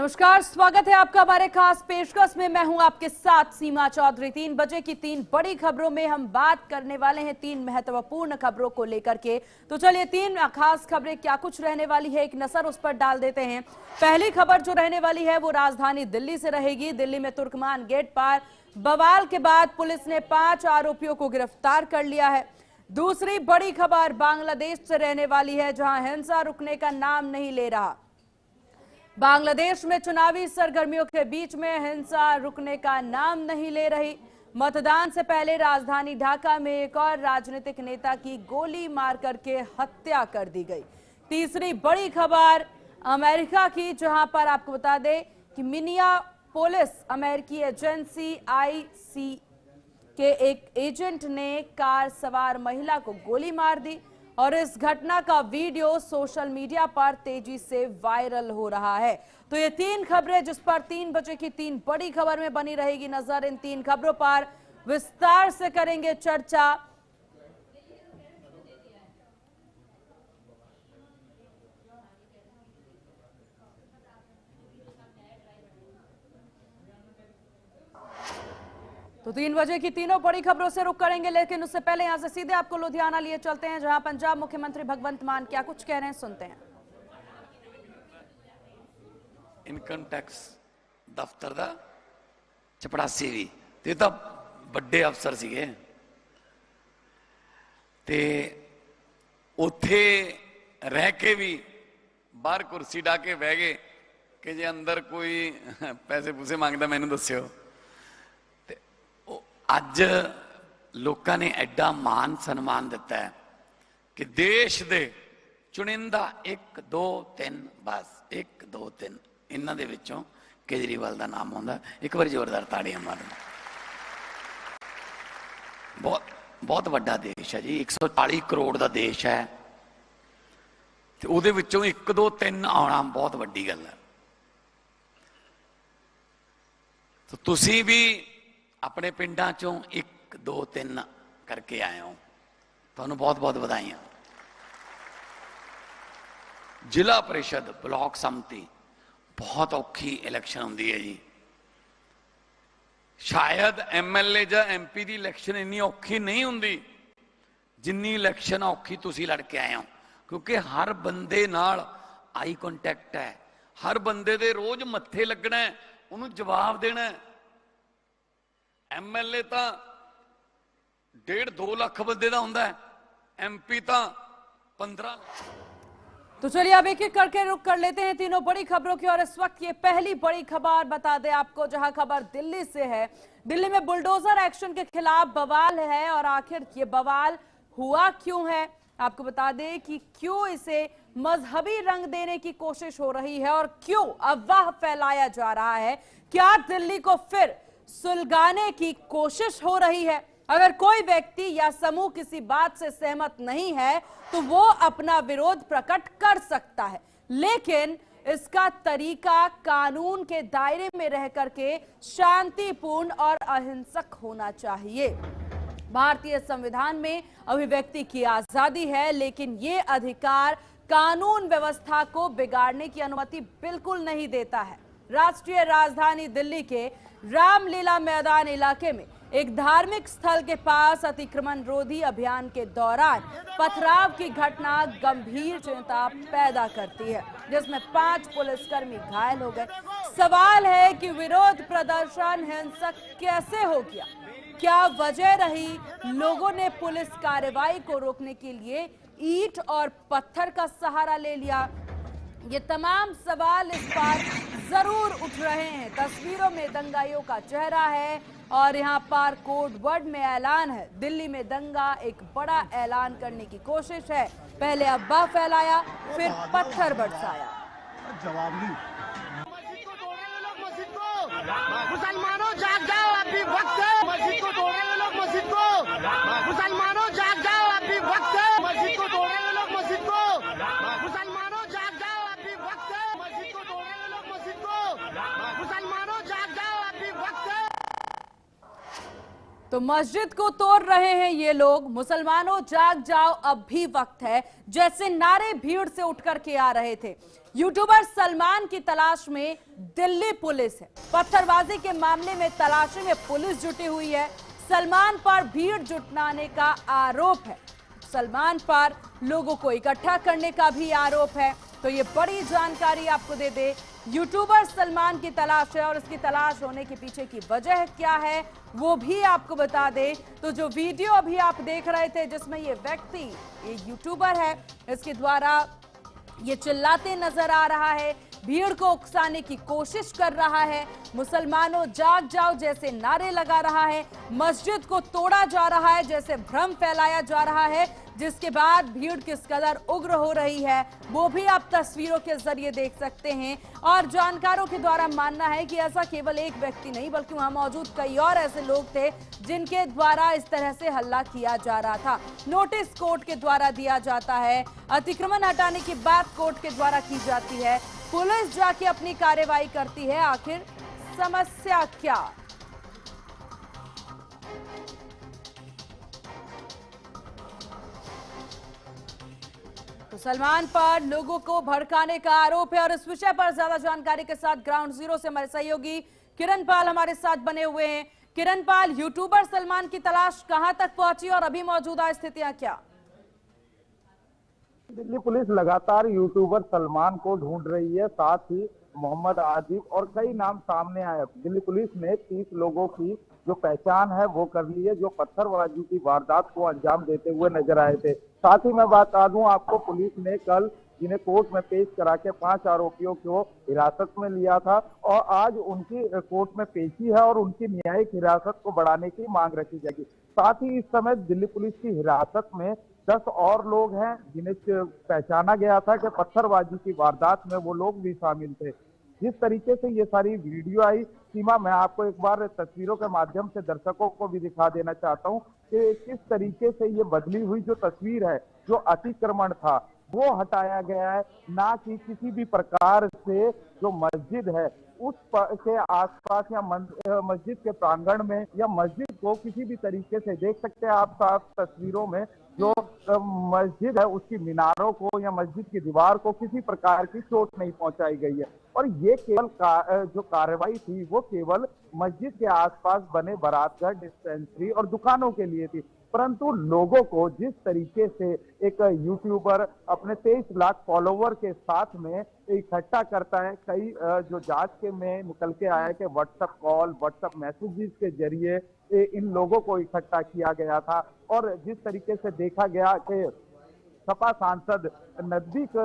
नमस्कार, स्वागत है आपका हमारे खास पेशकश में। मैं हूं आपके साथ सीमा चौधरी। 3 बजे की 3 बड़ी खबरों में हम बात करने वाले हैं 3 महत्वपूर्ण खबरों को लेकर के। तो चलिए 3 खास खबरें क्या कुछ रहने वाली है, एक नजर उस पर डाल देते हैं। पहली खबर जो रहने वाली है वो राजधानी दिल्ली से रहेगी। दिल्ली में तुर्कमान गेट पर बवाल के बाद पुलिस ने 5 आरोपियों को गिरफ्तार कर लिया है। दूसरी बड़ी खबर बांग्लादेश से रहने वाली है, जहां हिंसा रुकने का नाम नहीं ले रहा। बांग्लादेश में चुनावी सरगर्मियों के बीच में हिंसा रुकने का नाम नहीं ले रही। मतदान से पहले राजधानी ढाका में एक और राजनीतिक नेता की गोली मार करके हत्या कर दी गई। तीसरी बड़ी खबर अमेरिका की, जहां पर आपको बता दें कि मिनियापोलिस अमेरिकी एजेंसी आईसी के एक एजेंट ने कार सवार महिला को गोली मार दी और इस घटना का वीडियो सोशल मीडिया पर तेजी से वायरल हो रहा है। तो ये 3 खबरें जिस पर 3 बजे की 3 बड़ी खबर में बनी रहेगी नजर। इन 3 खबरों पर विस्तार से करेंगे चर्चा। तो 3 बजे की तीनों बड़ी खबरों से रुख करेंगे, लेकिन उससे पहले यहां से सीधे आपको लुधियाना लिए चलते हैं, जहां पंजाब मुख्यमंत्री भगवंत मान क्या कुछ कह रहे हैं, सुनते हैं। इनकम टैक्स दफ्तर दा चपड़ासी भी ते तां बड़े अफसर सीगे ते उत्थे रह के भी बाहर कुर्सी डा के बह गए कि जे अंदर कोई पैसे पूसे मांगदा मैनूं दस्सिओ। अज लोगों ने एडा मान सन्मान दिता है कि देश दे चुनिंदा 1 2 3 बस 1 2 3 इन्हां दे विचों केजरीवाल का नाम आउंदा। एक बार जोरदार ताड़ियां मारो। बहुत बहुत वड्डा देश है जी, 140 करोड़ का देश है ते उहदे विचों 1 2 3 आउणा बहुत वड्डी गल है। तो तुसीं भी अपने पिंडां चों 1 2 3 करके आए हो, तुहानूं बहुत बहुत बधाइयां। जिला परिषद ब्लॉक सम्मति बहुत औखी इलैक्शन होंदी है जी। शायद MLA या MP की इलैक्शन इन्नी औखी नहीं होंदी जिन्नी इलैक्शन औखी तुसीं लड़ के आए हो, क्योंकि हर बंदे नाल आई कॉन्टैक्ट है, हर बंदे दे रोज मत्थे लगना है, उन्होंने जवाब देना है। MLA तो 1.5 2 लाख बंदे का होंदा है, MP तो 15 लाख। तो चलिए अब एक एक करके रुक कर लेते हैं तीनों बड़ी खबरों की। और इस वक्त ये पहली बड़ी खबर बता दें आपको, जहां खबर दिल्ली से है। दिल्ली में बुलडोजर एक्शन के खिलाफ बवाल है, और आखिर ये बवाल हुआ क्यों है आपको बता दें कि क्यों इसे मजहबी रंग देने की कोशिश हो रही है और क्यों अफवाह फैलाया जा रहा है। क्या दिल्ली को फिर सुलगाने की कोशिश हो रही है? अगर कोई व्यक्ति या समूह किसी बात से सहमत नहीं है तो वो अपना विरोध प्रकट कर सकता है, लेकिन इसका तरीका कानून के दायरे में रह करके शांतिपूर्ण और अहिंसक होना चाहिए। भारतीय संविधान में अभिव्यक्ति की आजादी है, लेकिन ये अधिकार कानून व्यवस्था को बिगाड़ने की अनुमति बिल्कुल नहीं देता है। राष्ट्रीय राजधानी दिल्ली के रामलीला मैदान इलाके में एक धार्मिक स्थल के पास अतिक्रमण रोधी अभियान के दौरान पथराव की घटना गंभीर चिंता पैदा करती है, जिसमें 5 पुलिसकर्मी घायल हो गए। सवाल है कि विरोध प्रदर्शन हिंसक कैसे हो गया? क्या वजह रही लोगों ने पुलिस कार्रवाई को रोकने के लिए ईंट और पत्थर का सहारा ले लिया? ये तमाम सवाल इस बार जरूर उठ रहे हैं। तस्वीरों में दंगाइयों का चेहरा है और यहाँ पर कोड वर्ड में ऐलान है। दिल्ली में दंगा एक बड़ा ऐलान करने की कोशिश है। पहले अफवाह फैलाया, फिर पत्थर बरसाया। मुसलमानों जाग जाओ, अभी वक्त है। मस्जिद को तोड़ रहे लोग, मस्जिद को। मुसलमानों जाग जाओ, अभी वक्त है। मस्जिद को तोड़ रहे लोग, मस्जिद को। मुसलमानों जाग जाओ, अभी वक्त है। मस्जिद को तोड़ रहे लोग, मस्जिद को। मुसलमानों जाग जाओ, अभी वक्त है। तो मस्जिद को तोड़ रहे हैं ये लोग, मुसलमानों जाग जाओ अब भी वक्त है, जैसे नारे भीड़ से उठकर के आ रहे थे। यूट्यूबर सलमान की तलाश में दिल्ली पुलिस है। पत्थरबाजी के मामले में तलाशी में पुलिस जुटी हुई है। सलमान पर भीड़ जुटाने का आरोप है। सलमान पर लोगों को इकट्ठा करने का भी आरोप है। तो ये बड़ी जानकारी आपको दे दे, यूट्यूबर सलमान की तलाश है और इसकी तलाश होने के पीछे की वजह क्या है वो भी आपको बता दे। तो जो वीडियो अभी आप देख रहे थे जिसमें ये व्यक्ति, ये यूट्यूबर है, इसके द्वारा ये चिल्लाते नजर आ रहा है, भीड़ को उकसाने की कोशिश कर रहा है, मुसलमानों जाग जाओ जैसे नारे लगा रहा है, मस्जिद को तोड़ा जा रहा है जैसे भ्रम फैलाया जा रहा है, जिसके बाद भीड़ किस कदर उग्र हो रही है वो भी आप तस्वीरों के जरिए देख सकते हैं। और जानकारों के द्वारा मानना है कि ऐसा केवल एक व्यक्ति नहीं बल्कि वहां मौजूद कई और ऐसे लोग थे जिनके द्वारा इस तरह से हल्ला किया जा रहा था। नोटिस कोर्ट के द्वारा दिया जाता है, अतिक्रमण हटाने की बात कोर्ट के द्वारा की जाती है, पुलिस जाके अपनी कार्रवाई करती है। आखिर समस्या क्या? तो सलमान पर लोगों को भड़काने का आरोप है और इस विषय पर ज्यादा जानकारी के साथ ग्राउंड जीरो से हमारे सहयोगी किरण पाल हमारे साथ बने हुए हैं। किरण पाल, यूट्यूबर सलमान की तलाश कहां तक पहुंची और अभी मौजूदा स्थितियां क्या? दिल्ली पुलिस लगातार यूट्यूबर सलमान को ढूंढ रही है, साथ ही मोहम्मद आजिब और कई नाम सामने आए। दिल्ली पुलिस ने 30 लोगों की जो पहचान है वो कर ली है, जो पत्थरबाजी की वारदात को अंजाम देते हुए नजर आए थे। साथ ही मैं बता दूं आपको, पुलिस ने कल जिन्हें कोर्ट में पेश करा के 5 आरोपियों को हिरासत में लिया था और आज उनकी कोर्ट में पेशी है और उनकी न्यायिक हिरासत को बढ़ाने की मांग रखी जाएगी। साथ ही इस समय दिल्ली पुलिस की हिरासत में 10 और लोग हैं जिन्हें पहचाना गया था कि पत्थरबाजी की वारदात में वो लोग भी शामिल थे। जिस तरीके से ये सारी वीडियो आई, सीमा, मैं आपको एक बार तस्वीरों के माध्यम से दर्शकों को भी दिखा देना चाहता हूँ कि किस तरीके से ये बदली हुई जो तस्वीर है, जो अतिक्रमण था वो हटाया गया है, ना कि किसी भी प्रकार से जो मस्जिद है उस के आसपास या मस्जिद के प्रांगण में या मस्जिद को किसी भी तरीके से देख सकते हैं आप साफ तस्वीरों में, जो मस्जिद है उसकी मीनारों को या मस्जिद की दीवार को किसी प्रकार की चोट नहीं पहुंचाई गई है। और ये केवल जो कार्रवाई थी वो केवल मस्जिद के आसपास बने बारातगढ़, डिस्पेंसरी और दुकानों के लिए थी, परंतु लोगों को जिस तरीके से एक यूट्यूबर अपने 23 लाख फॉलोवर के साथ में इकट्ठा करता है, कई जो जांच के में निकल के आया कि व्हाट्सएप कॉल, व्हाट्सएप मैसेजेस के जरिए इन लोगों को इकट्ठा किया गया था। और जिस तरीके से देखा गया कि सपा सांसद नजदीक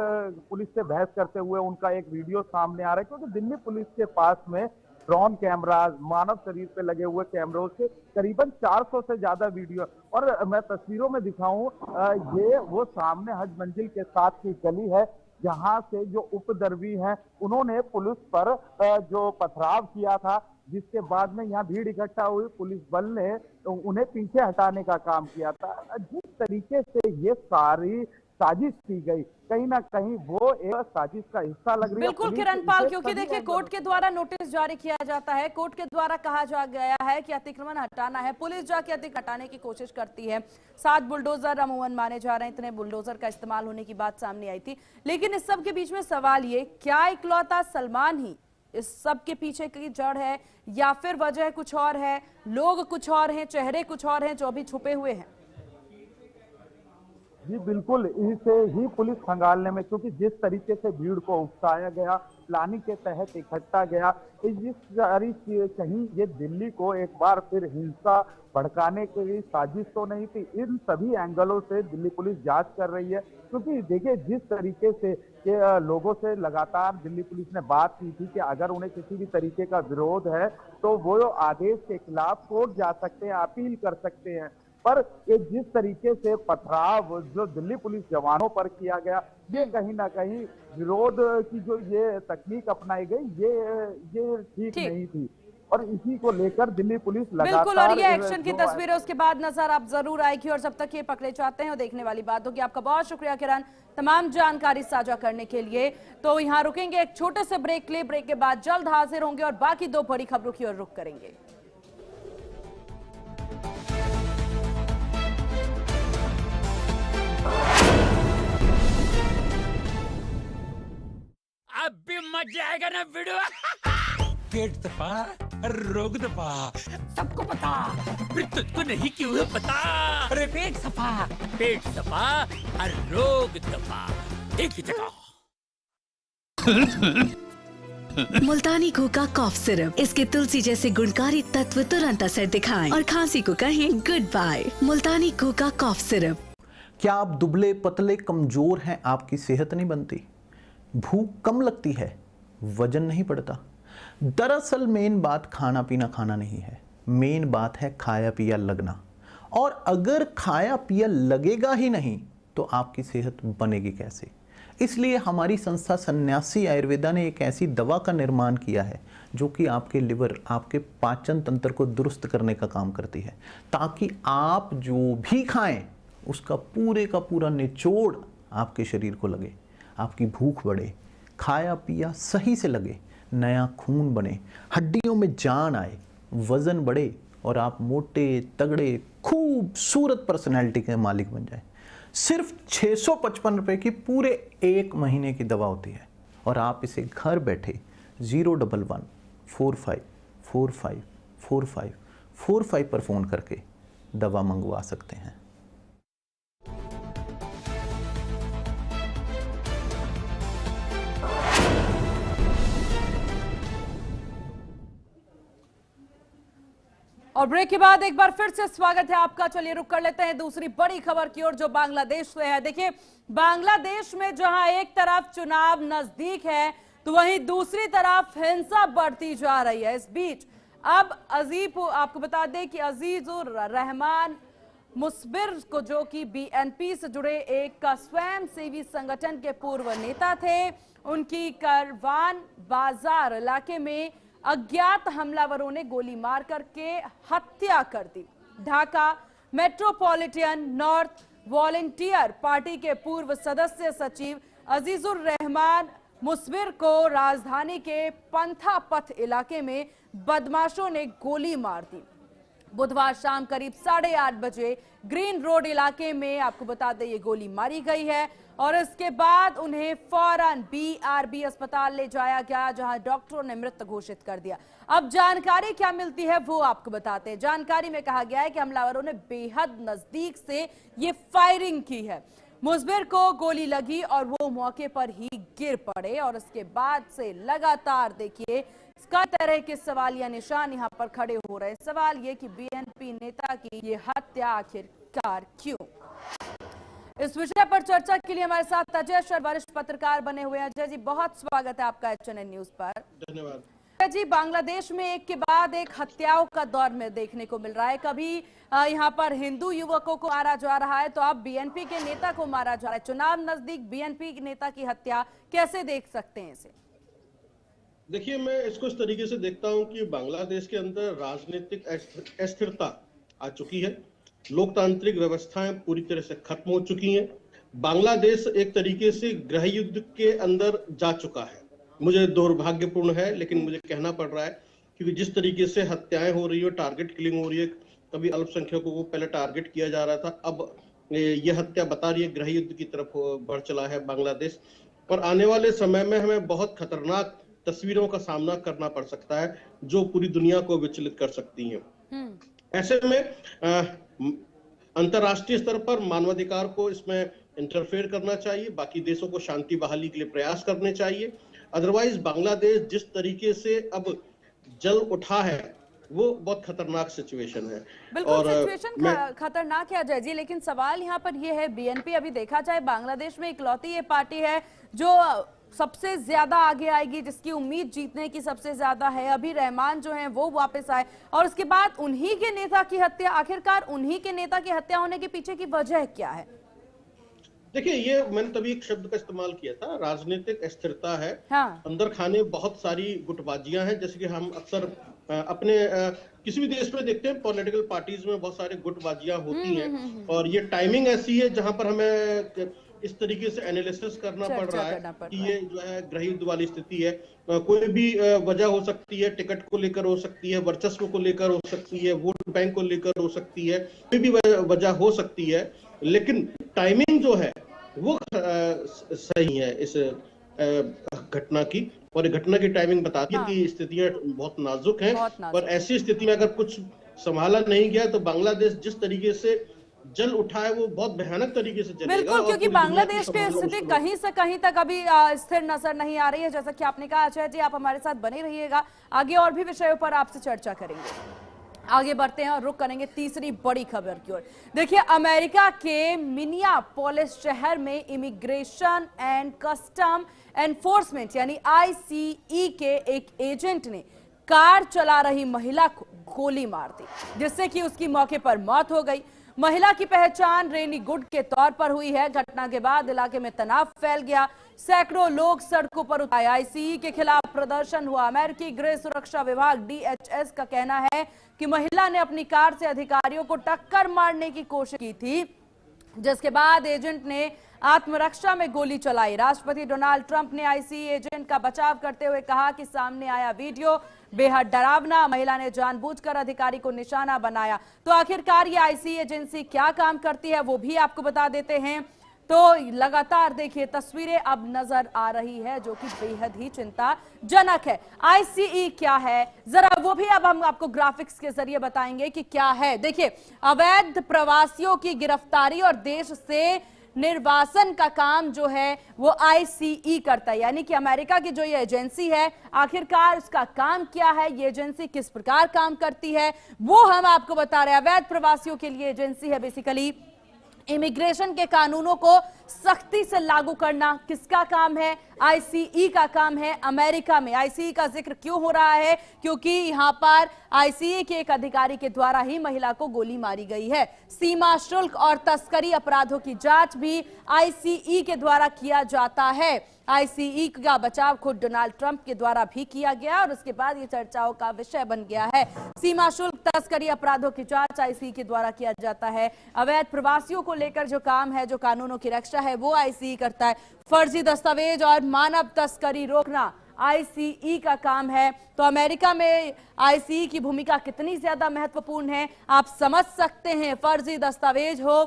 पुलिस से बहस करते हुए उनका एक वीडियो सामने आ रहा है, क्योंकि दिल्ली पुलिस के पास में ड्रोन कैमराज, मानव शरीर पे लगे हुए कैमरों से करीबन 400 से ज्यादा वीडियो। और मैं तस्वीरों में दिखाऊं, ये वो सामने हज मंजिल के साथ की गली है जहां से जो उपद्रवी हैं उन्होंने पुलिस पर जो पथराव किया था, जिसके बाद में यहाँ भीड़ इकट्ठा हुई, पुलिस बल ने उन्हें पीछे हटाने का काम किया था। जिस तरीके से ये सारी साजिश की गई, कहीं ना कहीं वो एक साजिश का हिस्सा लग रही है। बिल्कुल किरण पाल, क्योंकि देखिए कोर्ट के द्वारा नोटिस जारी किया जाता है, कोर्ट के द्वारा कहा जा गया है कि अतिक्रमण हटाना है, पुलिस जाके अतिक्रमण हटाने की कोशिश करती है। 7 बुलडोजर अमूमन माने जा रहे हैं, इतने बुलडोजर का इस्तेमाल होने की बात सामने आई थी। लेकिन इस सब के बीच में सवाल ये, क्या इकलौता सलमान ही इस सब के पीछे की जड़ है या फिर वजह कुछ और है, लोग कुछ और हैं, चेहरे कुछ और हैं जो अभी छुपे हुए हैं? जी बिल्कुल, इसे ही पुलिस खंगालने में, क्योंकि जिस तरीके से भीड़ को उकसाया गया, प्लानिंग के तहत इकट्ठा गया, जिस सारी कहीं ये दिल्ली को एक बार फिर हिंसा भड़काने के लिए साजिश तो नहीं थी। इन सभी एंगलों से दिल्ली पुलिस जांच कर रही है, क्योंकि देखिए जिस तरीके से कि लोगों से लगातार दिल्ली पुलिस ने बात की थी कि अगर उन्हें किसी भी तरीके का विरोध है तो वो आदेश के खिलाफ कोर्ट जा सकते हैं, अपील कर सकते हैं। पर ये जिस तरीके से पथराव जो दिल्ली पुलिस जवानों पर किया गया, ये कहीं ना कहीं विरोध की जो ये तकनीक अपनाई गई, ये ठीक नहीं थी। और इसी को लेकर दिल्ली पुलिस लगातार, बिल्कुल, और ये एक्शन की तस्वीरें उसके बाद नजर आप जरूर आएगी और जब तक ये पकड़े जाते हैं और देखने वाली बात होगी। आपका बहुत शुक्रिया किरण, तमाम जानकारी साझा करने के लिए। तो यहाँ रुकेंगे एक छोटे से ब्रेक के लिए, ब्रेक के बाद जल्द हाजिर होंगे और बाकी 2 बड़ी खबरों की ओर रुख करेंगे। जाएगा ना वीडियो। पेट दबा, रोग दबा, सबको पता, फिर तुझको नहीं क्यों है पता। अरे पेट सफा और रोग दबा, एक ही जगह। मुल्तानी घोका कॉफ सिरप, इसके तुलसी जैसे गुणकारी तत्व तुरंत असर दिखाएं और खांसी को कहें गुड बाय। मुल्तानी घोका कॉफ सिरप। क्या आप दुबले पतले कमजोर हैं, आपकी सेहत नहीं बनती, भूख कम लगती है, वजन नहीं बढ़ता? दरअसल मेन बात खाना पीना खाना नहीं है, मेन बात है खाया पिया लगना। और अगर खाया पिया लगेगा ही नहीं तो आपकी सेहत बनेगी कैसे? इसलिए हमारी संस्था सन्यासी आयुर्वेदा ने एक ऐसी दवा का निर्माण किया है जो कि आपके लिवर, आपके पाचन तंत्र को दुरुस्त करने का काम करती है, ताकि आप जो भी खाएं उसका पूरे का पूरा निचोड़ आपके शरीर को लगे, आपकी भूख बढ़े, खाया पिया सही से लगे, नया खून बने, हड्डियों में जान आए, वजन बढ़े और आप मोटे तगड़े खूबसूरत पर्सनैलिटी के मालिक बन जाए। सिर्फ 655 रुपए की पूरे 1 महीने की दवा होती है और आप इसे घर बैठे 011-45454545 पर फ़ोन करके दवा मंगवा सकते हैं। और ब्रेक के बाद एक बार फिर से स्वागत है आपका। चलिए रुक कर लेते हैं दूसरी बड़ी खबर की ओर जो बांग्लादेश से है। देखिए, बांग्लादेश में जहां एक तरफ चुनाव नजदीक है तो वहीं दूसरी तरफ हिंसा बढ़ती जा रही है। इस बीच अब आपको बता दें कि अजीजुर रहमान मुस्बिर को, जो कि बीएनपी से जुड़े एक स्वयं सेवी संगठन के पूर्व नेता थे, उनकी करवान बाजार इलाके में अज्ञात हमलावरों ने गोली मार करके हत्या कर दी। Dhaka metropolitan north volunteer party के पूर्व सदस्य सचिव अजीजुर रहमान मुस्बिर को राजधानी के पंथा पथ इलाके में बदमाशों ने गोली मार दी। बुधवार शाम करीब 8:30 बजे ग्रीन रोड इलाके में आपको बता दें ये गोली मारी गई है और इसके बाद उन्हें फौरन बीआरबी अस्पताल ले जाया गया, जहां डॉक्टरों ने मृत घोषित कर दिया। अब जानकारी क्या मिलती है वो आपको बताते हैं। जानकारी में कहा गया है कि हमलावरों ने बेहद नजदीक से ये फायरिंग की है। मुस्बिर को गोली लगी और वो मौके पर ही गिर पड़े और इसके बाद से लगातार देखिए कई तरह के सवाल या निशान यहाँ पर खड़े हो रहे हैं। सवाल ये कि बीएनपी नेता की ये हत्या आखिरकार क्यों? इस विषय पर चर्चा के लिए हमारे साथ अजय शर्मा वरिष्ठ पत्रकार बने हुए हैं। अजय जी, बहुत स्वागत है आपका HNN न्यूज पर। धन्यवाद। अजय जी, बांग्लादेश में एक के बाद एक हत्याओं का दौर में देखने को मिल रहा है। कभी यहाँ पर हिंदू युवकों को मारा जा रहा है तो अब बीएनपी के नेता को मारा जा रहा है। चुनाव नजदीक बीएनपी के नेता की हत्या, कैसे देख सकते हैं इसे? देखिए, मैं इसको इस तरीके से देखता हूं कि बांग्लादेश के अंदर राजनीतिक अस्थिरता आ चुकी है, लोकतांत्रिक व्यवस्थाएं पूरी तरह से खत्म हो चुकी हैं। बांग्लादेश एक तरीके से गृह युद्ध के अंदर जा चुका है। मुझे दुर्भाग्यपूर्ण है, लेकिन मुझे कहना पड़ रहा है, क्योंकि जिस तरीके से हत्याएं हो रही है, टारगेट किलिंग हो रही है, कभी अल्पसंख्यकों को पहले टारगेट किया जा रहा था, अब ये हत्या बता रही है गृह युद्ध की तरफ बढ़ चला है बांग्लादेश। और आने वाले समय में हमें बहुत खतरनाक तस्वीरों का सामना करना पड़ सकता है जो पूरी दुनिया को विचलित कर सकती हैं। ऐसे में अंतर्राष्ट्रीय स्तर पर मानवाधिकार को इसमें इंटरफेयर करना चाहिए, बाकी देशों को शांति बहाली के लिए प्रयास करने चाहिए। अदरवाइज बांग्लादेश जिस तरीके से अब जल उठा है वो बहुत खतरनाक सिचुएशन है। बिल्कुल, सिचुएशन खतरनाक है अजय जी, लेकिन सवाल यहाँ पर ये है, बीएनपी अभी देखा जाए बांग्लादेश में इकलौती ये पार्टी है जो सबसे ज्यादा आगे आएगी, जिसकी उम्मीद जीतने की सबसे ज्यादा है। अभी रहमान जो हैं वो वापस आए और उसके बाद उन्हीं के नेता की हत्या। आखिरकार उन्हीं के नेता की हत्या होने के पीछे की वजह क्या है? देखिए, ये मैंने तभी एक शब्द का इस्तेमाल किया था, राजनीतिक अस्थिरता है। हाँ। अंदर खाने बहुत सारी गुटबाजियां हैं, जैसे कि हम अक्सर अपने किसी भी देश में देखते हैं, पॉलिटिकल पार्टीज में बहुत सारी गुटबाजियां होती हैं और ये टाइमिंग ऐसी है जहां पर हमें इस तरीके से एनालिसिस करना पड़ रहा है कि ये जो है गृह युद्ध वाली स्थिति है। कोई भी वजह हो सकती है, टिकट को लेकर हो सकती है, वर्चस्व को लेकर हो सकती है, वोट बैंक को लेकर हो सकती है, कोई भी वजह हो सकती है, लेकिन टाइमिंग जो है वो सही है इस घटना की। और घटना की टाइमिंग बताती है कि स्थितियां बहुत नाजुक हैं। और ऐसी स्थिति में अगर कुछ संभाला नहीं गया तो बांग्लादेश जिस तरीके से जल उठा है वो बहुत भयानक तरीके से जलेगा। बिल्कुल, क्योंकि बांग्लादेश की स्थिति कहीं से कहीं तक अभी स्थिर नजर नहीं आ रही है। जैसा कि आपने कहा अजय जी, आप हमारे साथ बने रहिएगा, आगे और भी विषयों पर आपसे चर्चा करेंगे। आगे बढ़ते हैं और रुक करेंगे तीसरी बड़ी खबर की ओर। देखिए, अमेरिका के मिनियापोलिस शहर में इमिग्रेशन एंड कस्टम एनफोर्समेंट यानी ICE के एक एजेंट ने कार चला रही महिला को गोली मार दी, जिससे कि उसकी मौके पर मौत हो गई। महिला की पहचान रेनी गुड के तौर पर हुई है। घटना के बाद इलाके में तनाव फैल गया, सैकड़ों लोग सड़कों पर उतरे। ICE के खिलाफ प्रदर्शन हुआ। अमेरिकी गृह सुरक्षा विभाग DHS का कहना है कि महिला ने अपनी कार से अधिकारियों को टक्कर मारने की कोशिश की थी, जिसके बाद एजेंट ने आत्मरक्षा में गोली चलाई। राष्ट्रपति डोनाल्ड ट्रंप ने ICE एजेंट का बचाव करते हुए कहा कि सामने आया वीडियो बेहद डरावना, महिला ने जानबूझकर अधिकारी को निशाना बनाया। तो आखिरकार ये ICE एजेंसी क्या काम करती है वो भी आपको बता देते हैं। तो लगातार देखिए तस्वीरें अब नजर आ रही है जो कि बेहद ही चिंताजनक है। ICE क्या है जरा वो भी अब हम आपको ग्राफिक्स के जरिए बताएंगे कि क्या है। देखिए, अवैध प्रवासियों की गिरफ्तारी और देश से निर्वासन का काम जो है वो ICE करता है, यानी कि अमेरिका की जो ये एजेंसी है, आखिरकार इसका काम क्या है, ये एजेंसी किस प्रकार काम करती है वो हम आपको बता रहे हैं। अवैध प्रवासियों के लिए एजेंसी है, बेसिकली इमिग्रेशन के कानूनों को सख्ती से लागू करना किसका काम है? ICE का काम है। अमेरिका में ICE का जिक्र क्यों हो रहा है? क्योंकि यहां पर ICE के एक अधिकारी के द्वारा ही महिला को गोली मारी गई है। सीमा शुल्क और तस्करी अपराधों की जांच भी ICE के द्वारा किया जाता है। ICE का बचाव खुद डोनाल्ड ट्रंप के द्वारा भी किया गया और उसके बाद ये चर्चाओं का विषय बन गया है। सीमा शुल्क तस्करी अपराधों की जांच ICE के द्वारा किया जाता है। अवैध प्रवासियों को लेकर जो काम है, जो कानूनों की रक्षा है, वो ICE करता है। फर्जी दस्तावेज और मानव तस्करी रोकना ICE का काम है। तो अमेरिका में ICE की भूमिका कितनी ज्यादा महत्वपूर्ण है आप समझ सकते हैं। फर्जी दस्तावेज हो,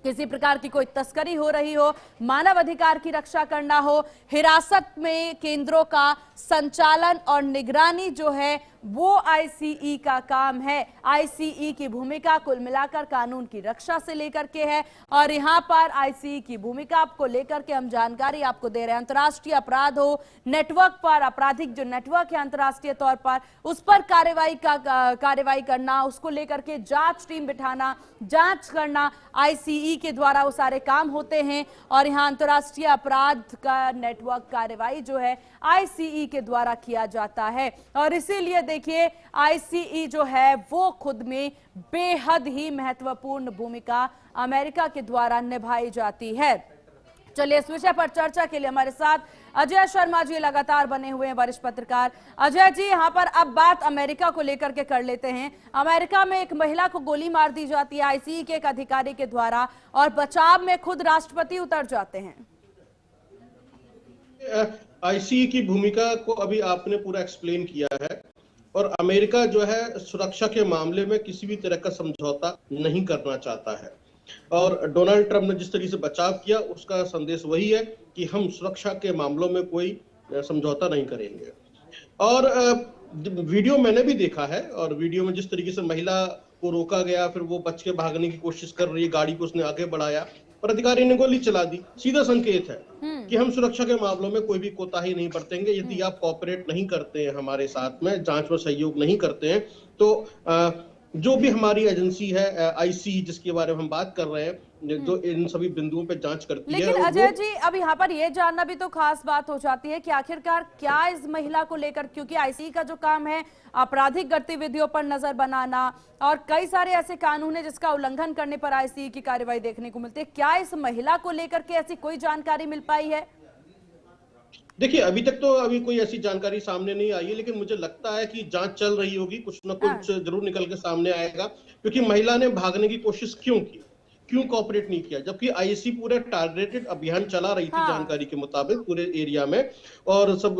किसी प्रकार की कोई तस्करी हो रही हो, मानव अधिकार की रक्षा करना हो, हिरासत में केंद्रों का संचालन और निगरानी जो है वो ICE का काम है। ICE की भूमिका कुल मिलाकर कानून की रक्षा से लेकर के है और यहाँ पर ICE की भूमिका को लेकर के हम जानकारी आपको दे रहे हैं। अंतर्राष्ट्रीय अपराध हो, नेटवर्क पर आपराधिक जो नेटवर्क है अंतर्राष्ट्रीय तौर पर, उस पर कार्रवाई करना, उसको लेकर के जांच टीम बिठाना, जांच करना, ICE के द्वारा वो सारे काम होते हैं। और यहाँ अंतर्राष्ट्रीय अपराध का नेटवर्क कार्रवाई जो है ICE के द्वारा किया जाता है। और इसीलिए देखिए ICE जो है वो खुद में बेहद ही महत्वपूर्ण भूमिका अमेरिका के द्वारा निभाई जाती है। चलिए, इस विषय पर चर्चा के लिए हमारे साथ अजय शर्मा जी लगातार बने हुए हैं, वरिष्ठ पत्रकार। अजय जी, यहाँ पर अब बात अमेरिका को लेकर के कर लेते हैं। अमेरिका में एक महिला को गोली मार दी जाती है ICE के एक अधिकारी के द्वारा और बचाव में खुद राष्ट्रपति उतर जाते हैं। ICE की भूमिका को अभी आपने पूरा एक्सप्लेन किया है और अमेरिका जो है सुरक्षा के मामले में किसी भी तरह का समझौता नहीं करना चाहता है। और डोनाल्ड ट्रंप ने जिस तरीके से बचाव किया उसका संदेश वही है कि हम सुरक्षा के मामलों में कोई समझौता नहीं करेंगे। और वीडियो मैंने भी देखा है और वीडियो में जिस तरीके से महिला को रोका गया, फिर वो बच के भागने की कोशिश कर रही है, गाड़ी को उसने आगे बढ़ाया और अधिकारी ने गोली चला दी। सीधा संकेत है कि हम सुरक्षा के मामलों में कोई भी कोताही नहीं बरतेंगे। यदि आप कोऑपरेट नहीं करते हैं हमारे साथ में, जांच में सहयोग नहीं करते हैं, तो जो भी हमारी एजेंसी है ICE जिसके बारे में हम बात कर रहे हैं, जो इन सभी बिंदुओं पे जांच करती है। लेकिन अजय जी, अब यहाँ पर ये जानना भी तो खास बात हो जाती है कि आखिरकार क्या इस महिला को लेकर, क्योंकि ICE का जो काम है आपराधिक गतिविधियों पर नजर बनाना और कई सारे ऐसे कानून है जिसका उल्लंघन करने पर ICE की कार्रवाई देखने को मिलती है, क्या इस महिला को लेकर के ऐसी कोई जानकारी मिल पाई है? देखिए, अभी तक तो कोई ऐसी जानकारी सामने नहीं आई है, लेकिन मुझे लगता है कि जांच चल रही होगी, कुछ न कुछ जरूर निकल के सामने आएगा। क्योंकि महिला ने भागने की कोशिश क्यों की, क्यों कोऑपरेट नहीं किया, जबकि ICE पूरे टारगेटेड अभियान चला रही थी जानकारी के मुताबिक पूरे एरिया में और सब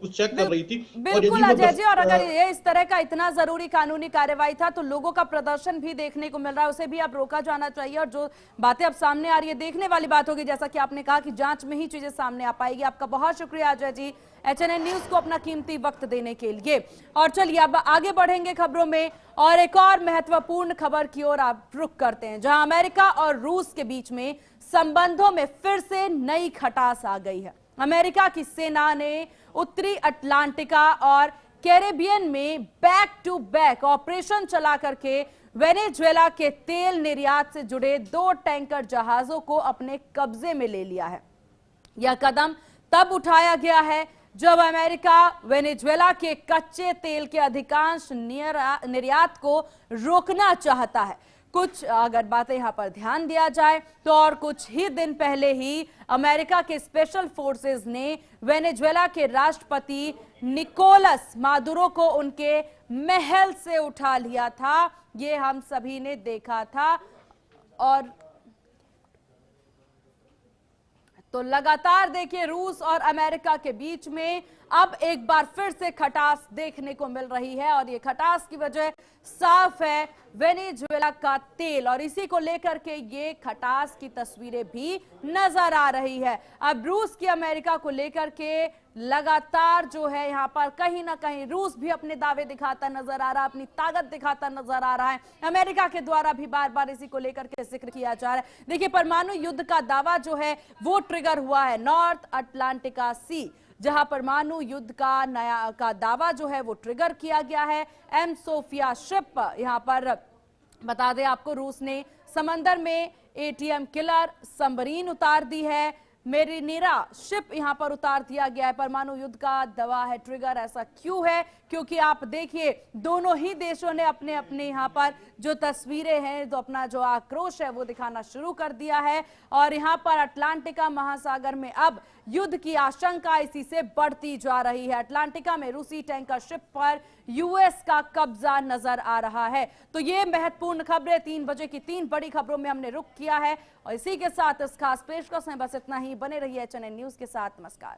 कुछ चेक कर रही थी। बिल्कुल अजय जी, और अगर ये इस तरह का इतना जरूरी कानूनी कार्रवाई था तो लोगों का प्रदर्शन भी देखने को मिल रहा है, उसे भी अब रोका जाना चाहिए। और जो बातें अब सामने आ रही है देखने वाली बात होगी, जैसा कि आपने कहा कि जांच में ही चीजें सामने आ पाएगी। आपका बहुत शुक्रिया अजय जी, HNN न्यूज को अपना कीमती वक्त देने के लिए। और चलिए अब आगे बढ़ेंगे खबरों में और एक और महत्वपूर्ण खबर की ओर आप रुख करते हैं, जहां अमेरिका और रूस के बीच में संबंधों में फिर से नई खटास आ गई है। अमेरिका की सेना ने उत्तरी अटलांटिका और कैरेबियन में बैक टू बैक ऑपरेशन चला करके वेनेजुएला के तेल निर्यात से जुड़े 2 टैंकर जहाजों को अपने कब्जे में ले लिया है। यह कदम तब उठाया गया है जब अमेरिका वेनेजुएला के कच्चे तेल के अधिकांश निर्यात को रोकना चाहता है। कुछ अगर बातें यहां पर ध्यान दिया जाए तो और कुछ ही दिन पहले ही अमेरिका के स्पेशल फोर्सेस ने वेनेजुएला के राष्ट्रपति निकोलस मादुरो को उनके महल से उठा लिया था। ये हम सभी ने देखा था। और तो लगातार देखिए रूस और अमेरिका के बीच में अब एक बार फिर से खटास देखने को मिल रही है और ये खटास की वजह साफ है वेनेजुएला का तेल, और इसी को लेकर के ये खटास की तस्वीरें भी नजर आ रही है। अब रूस की अमेरिका को लेकर के लगातार जो है यहाँ पर कहीं ना कहीं रूस भी अपने दावे दिखाता नजर आ रहा है, अपनी ताकत दिखाता नजर आ रहा है। अमेरिका के द्वारा भी बार बार इसी को लेकर के जिक्र किया जा रहा है। देखिए परमाणु युद्ध का दावा जो है वो ट्रिगर हुआ है नॉर्थ अटलांटिका सी, जहां परमाणु युद्ध का दावा जो है वो ट्रिगर किया गया है। एम सोफिया शिप यहां पर बता दें आपको, रूस ने समंदर में ATM किलर सबमरीन उतार दी है। मेरिनेरा शिप यहां पर उतार दिया गया है। परमाणु युद्ध का दावा है ट्रिगर। ऐसा क्यों है? क्योंकि आप देखिए दोनों ही देशों ने अपने अपने यहां पर जो तस्वीरें हैं, तो अपना जो आक्रोश है वो दिखाना शुरू कर दिया है। और यहां पर अटलांटिका महासागर में अब युद्ध की आशंका इसी से बढ़ती जा रही है। अटलांटिका में रूसी टैंकर शिप पर US का कब्जा नजर आ रहा है। तो ये महत्वपूर्ण खबरें 3 बजे की 3 बड़ी खबरों में हमने रुख किया है और इसी के साथ इस खास पेशकश में बस इतना ही। बने रहिए HNN न्यूज के साथ। नमस्कार।